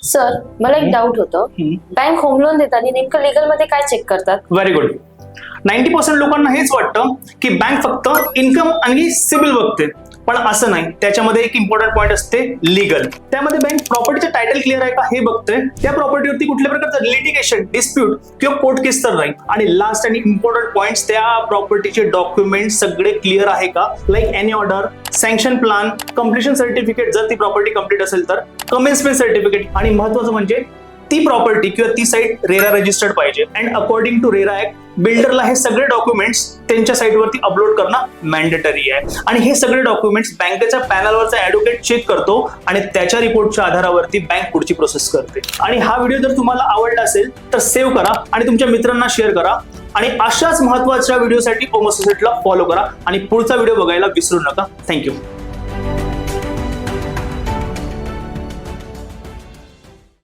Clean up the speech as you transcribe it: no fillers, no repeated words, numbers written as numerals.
Sir मला एक doubt होतं. बँक होम लोन देताना नेमकं लीगल मध्ये काय चेक करतात? Very good. 90% लोकांना हेच वाटतं की बँक फक्त इन्कम आणि सिबिल बघते, पण असं नाही. त्याच्यामध्ये एक इम्पॉर्टंट पॉईंट असते लीगल. त्यामध्ये बँक प्रॉपर्टीचं टायटल क्लिअर आहे का हे बघते, त्या प्रॉपर्टीवरती कुठल्या प्रकारचं लिटिगेशन, डिस्प्यूट किंवा कोर्ट केस तर नाही, आणि लास्ट आणि इम्पॉर्टंट पॉइंट्स, त्या प्रॉपर्टीचे डॉक्युमेंट सगळे क्लिअर आहे का, like any order, sanction plan, completion certificate जर ती प्रॉपर्टी कम्प्लीट असेल तर, कमेन्समेंट सर्टिफिकेट, आणि महत्त्वाचं म्हणजे ती प्रॉपर्टी किंवा ती साईट रेरा रजिस्टर्ड पाहिजे. And according to RERA act बिल्डरला हे सगळे डॉक्युमेंट्स त्यांच्या साईटवरती अपलोड करणं मॅन्डेटरी आहे. आणि हे सगळे डॉक्युमेंट्स बँकेच्या पॅनलवरचा ऍडव्होकेट चेक करतो आणि त्याच्या रिपोर्टच्या आधारावरती बँक पुढची प्रोसेस करते. आणि हा व्हिडिओ जर तुम्हाला आवडला असेल तर सेव्ह करा आणि तुमच्या मित्रांना शेअर करा. आणि अशाच महत्त्वाच्या व्हिडिओसाठी ओमो सोसायटीला फॉलो करा आणि पुढचा व्हिडिओ बघायला विसरू नका. थँक्यू.